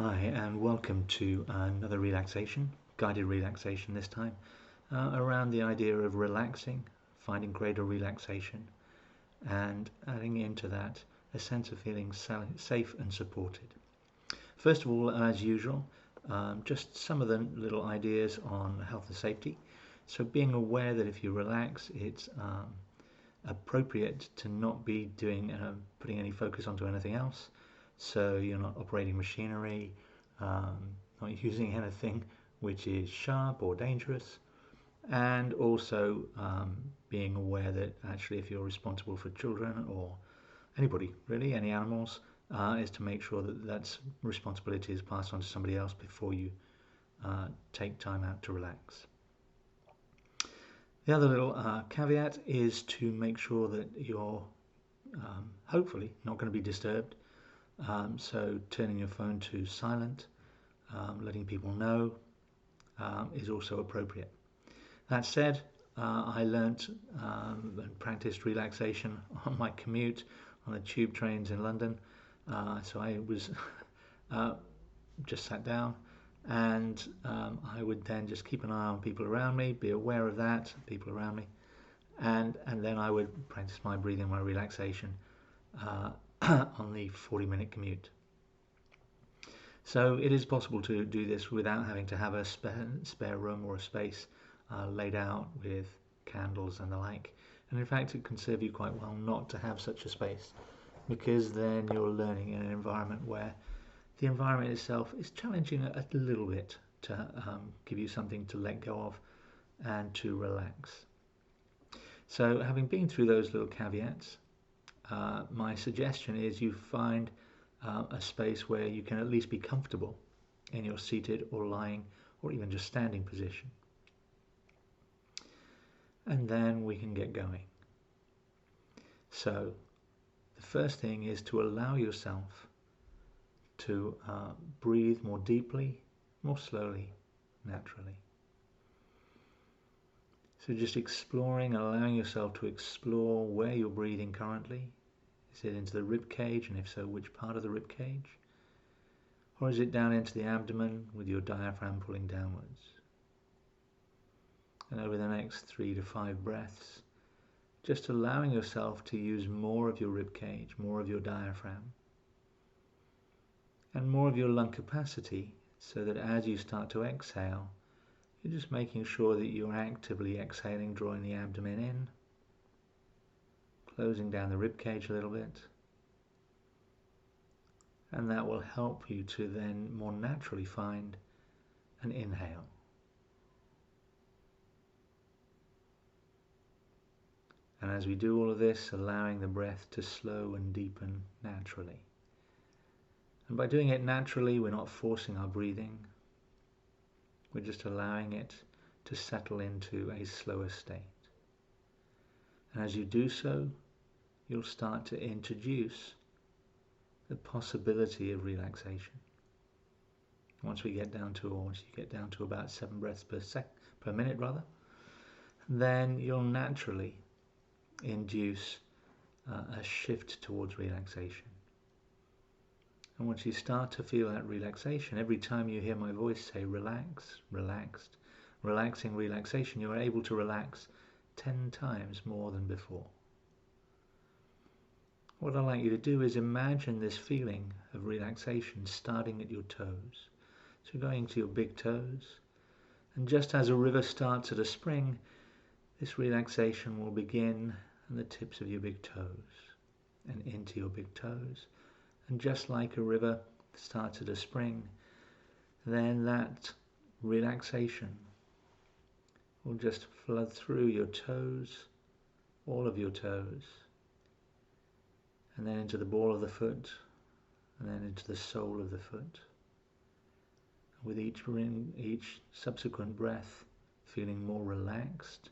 Hi, and welcome to another relaxation, guided relaxation this time, around the idea of relaxing, finding greater relaxation, and adding into that a sense of feeling safe and supported. First of all, as usual, just some of the little ideas on health and safety. So being aware that if you relax, it's appropriate to not be putting any focus onto anything else. So you're not operating machinery, not using anything which is sharp or dangerous, and also being aware that actually if you're responsible for children or anybody really, any animals, is to make sure that that responsibility is passed on to somebody else before you take time out to relax. The other little caveat is to make sure that you're hopefully not going to be disturbed. So turning your phone to silent, letting people know is also appropriate. That said, I learnt and practiced relaxation on my commute on the tube trains in London. So I was just sat down and I would then just keep an eye on people around me, be aware of that, people around me, and then I would practice my breathing, my relaxation on the 40-minute commute. So it is possible to do this without having to have a spare room or a space laid out with candles and the like. And in fact, it can serve you quite well not to have such a space, because then you're learning in an environment where the environment itself is challenging a little bit to give you something to let go of and to relax. So having been through those little caveats, my suggestion is you find a space where you can at least be comfortable in your seated or lying or even just standing position. And then we can get going. So the first thing is to allow yourself to breathe more deeply, more slowly, naturally. So just exploring, allowing yourself to explore where you're breathing currently. Is it into the rib cage, and if so, which part of the rib cage? Or is it down into the abdomen with your diaphragm pulling downwards? And over the next 3 to 5 breaths, just allowing yourself to use more of your rib cage, more of your diaphragm, and more of your lung capacity, so that as you start to exhale, you're just making sure that you're actively exhaling, drawing the abdomen in, closing down the rib cage a little bit, and that will help you to then more naturally find an inhale. And as we do all of this, allowing the breath to slow and deepen naturally. And by doing it naturally, we're not forcing our breathing. We're just allowing it to settle into a slower state. And as you do so, you'll start to introduce the possibility of relaxation. Once you get down to about 7 breaths per minute, then you'll naturally induce a shift towards relaxation. And once you start to feel that relaxation, every time you hear my voice say relax, relaxed, relaxing, relaxation, you are able to relax 10 times more than before. What I'd like you to do is imagine this feeling of relaxation starting at your toes. So going to your big toes, and just as a river starts at a spring, this relaxation will begin at the tips of your big toes and into your big toes. And just like a river starts at a spring, then that relaxation will just flood through your toes, all of your toes, and then into the ball of the foot, and then into the sole of the foot. With each subsequent breath, feeling more relaxed,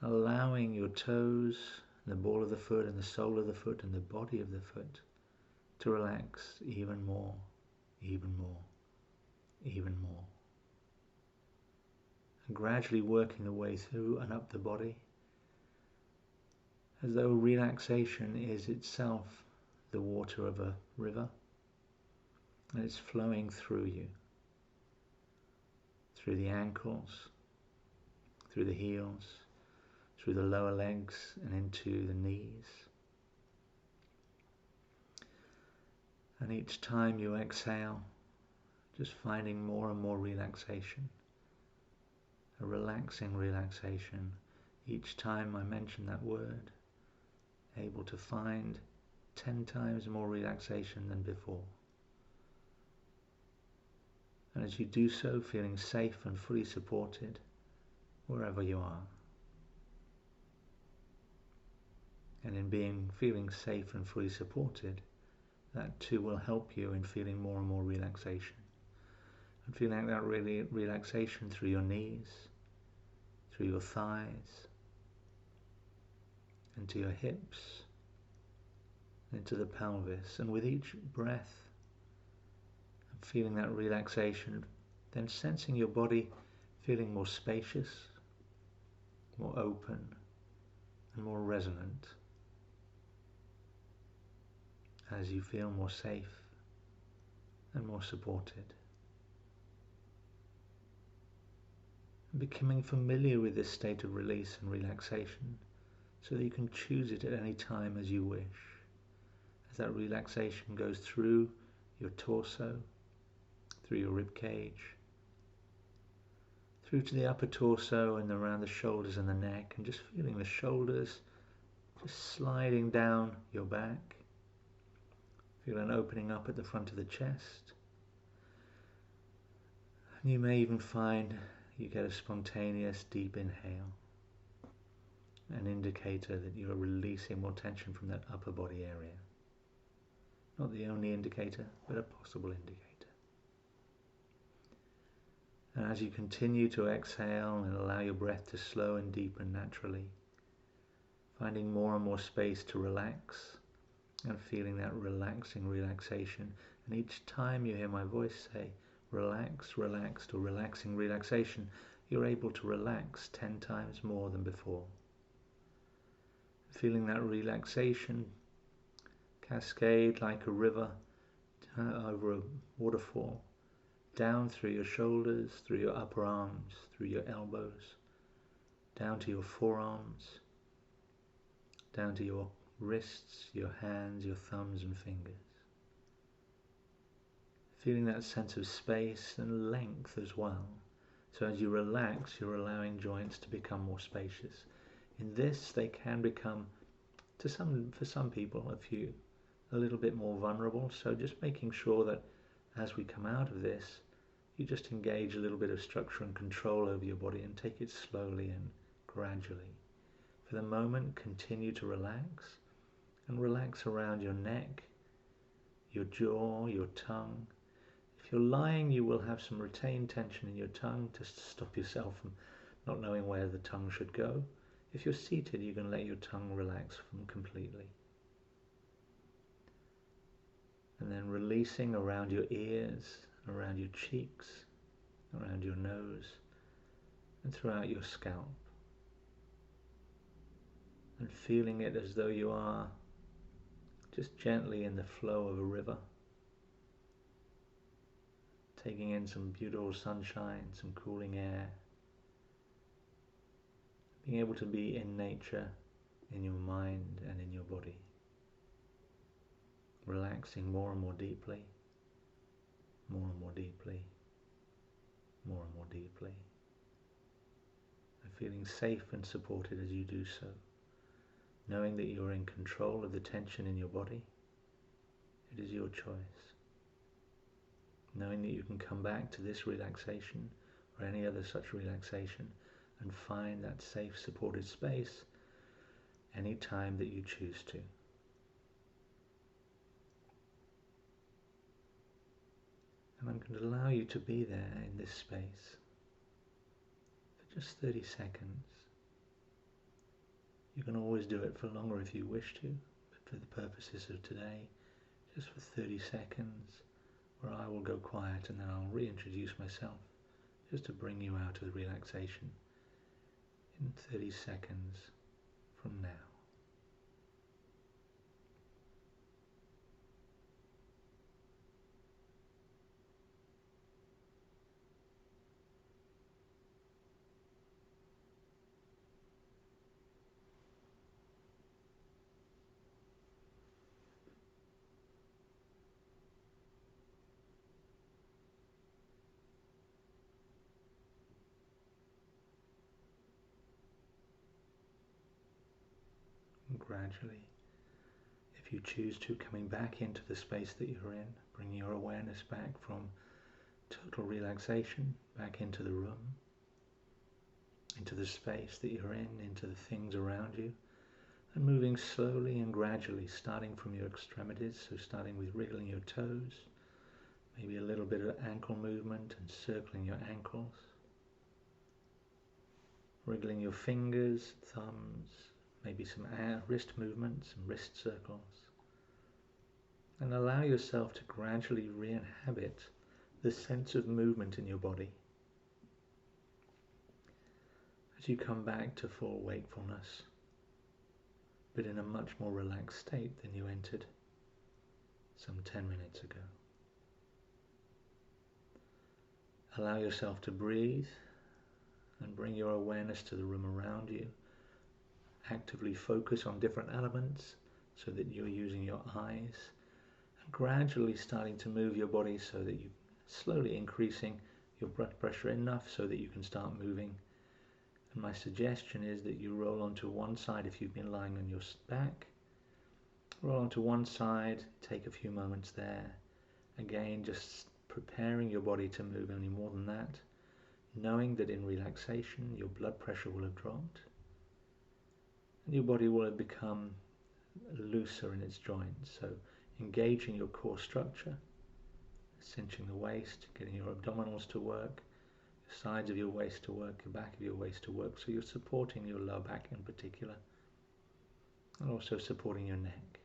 allowing your toes, the ball of the foot, and the sole of the foot, and the body of the foot to relax even more, even more, even more. And gradually working the way through and up the body, as though relaxation is itself the water of a river, And it's flowing through you, through the ankles, through the heels, through the lower legs and into the knees. And each time you exhale, just finding more and more relaxation, a relaxing relaxation. Each time I mention that word, able to find 10 times more relaxation than before. And as you do so, feeling safe and fully supported wherever you are. And in feeling safe and fully supported, that too will help you in feeling more and more relaxation. And feeling that really relaxation through your knees, through your thighs, into your hips, into the pelvis. And with each breath, feeling that relaxation, then sensing your body feeling more spacious, more open, and more resonant as you feel more safe and more supported. Becoming familiar with this state of release and relaxation so that you can choose it at any time as you wish. As that relaxation goes through your torso, through your rib cage, through to the upper torso and around the shoulders and the neck, and just feeling the shoulders just sliding down your back. Feel an opening up at the front of the chest. And you may even find you get a spontaneous deep inhale, an indicator that you are releasing more tension from that upper body area. Not the only indicator, but a possible indicator. And as you continue to exhale and allow your breath to slow and deepen naturally, finding more and more space to relax and feeling that relaxing relaxation. And each time you hear my voice say, relax, relaxed, or relaxing relaxation, you're able to relax 10 times more than before. Feeling that relaxation cascade like a river over a waterfall, down through your shoulders, through your upper arms, through your elbows, down to your forearms, down to your wrists, your hands, your thumbs and fingers. Feeling that sense of space and length as well. So as you relax, you're allowing joints to become more spacious. In this, they can become, for some people, a little bit more vulnerable. So just making sure that as we come out of this, you just engage a little bit of structure and control over your body and take it slowly and gradually. For the moment, continue to relax and relax around your neck, your jaw, your tongue. If you're lying, you will have some retained tension in your tongue just to stop yourself from not knowing where the tongue should go. If you're seated, you can let your tongue relax completely. And then releasing around your ears, around your cheeks, around your nose, and throughout your scalp. And feeling it as though you are just gently in the flow of a river, taking in some beautiful sunshine, some cooling air, being able to be in nature, in your mind and in your body, relaxing more and more deeply, more and more deeply, more and more deeply, and feeling safe and supported as you do so, knowing that you're in control of the tension in your body. It is your choice. Knowing that you can come back to this relaxation or any other such relaxation and find that safe, supported space any time that you choose to. And I'm going to allow you to be there in this space for just 30 seconds. You can always do it for longer if you wish to, but for the purposes of today, just for 30 seconds, where I will go quiet and then I'll reintroduce myself just to bring you out of the relaxation in 30 seconds from now. gradually, if you choose to, coming back into the space that you're in, bringing your awareness back from total relaxation back into the room, into the space that you're in, into the things around you, and moving slowly and gradually, starting from your extremities, so starting with wriggling your toes, maybe a little bit of ankle movement and circling your ankles, wriggling your fingers, thumbs, maybe some wrist movements and wrist circles, and allow yourself to gradually re-inhabit the sense of movement in your body as you come back to full wakefulness, but in a much more relaxed state than you entered some 10 minutes ago. Allow yourself to breathe and bring your awareness to the room around you. Actively focus on different elements so that you're using your eyes, and gradually starting to move your body so that you slowly increasing your blood pressure enough so that you can start moving. And my suggestion is that you roll onto one side if you've been lying on your back. Roll onto one side, take a few moments there. Again, just preparing your body to move, only more than that. Knowing that in relaxation your blood pressure will have dropped and your body will have become looser in its joints. So engaging your core structure, cinching the waist, getting your abdominals to work, the sides of your waist to work, the back of your waist to work, so you're supporting your lower back in particular, and also supporting your neck.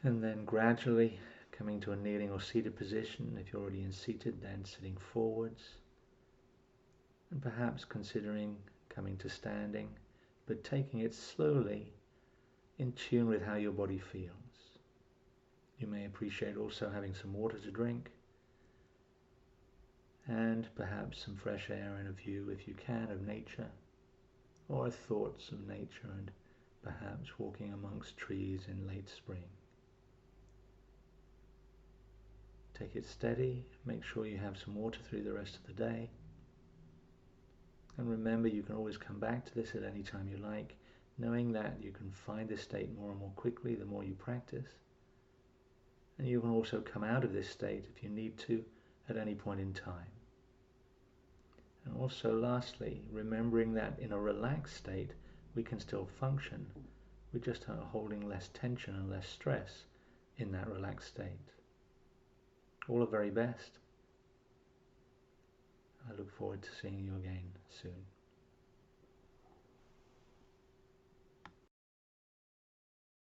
And then gradually coming to a kneeling or seated position. If you're already in seated, then sitting forwards, and perhaps considering coming to standing, but taking it slowly in tune with how your body feels. You may appreciate also having some water to drink, and perhaps some fresh air and a view, if you can, of nature, or thoughts of nature, and perhaps walking amongst trees in late spring. Take it steady, make sure you have some water through the rest of the day, and remember you can always come back to this at any time you like, knowing that you can find this state more and more quickly the more you practice, and you can also come out of this state if you need to at any point in time. And also lastly, remembering that in a relaxed state we can still function, we just are holding less tension and less stress in that relaxed state. All the very best. I look forward to seeing you again soon.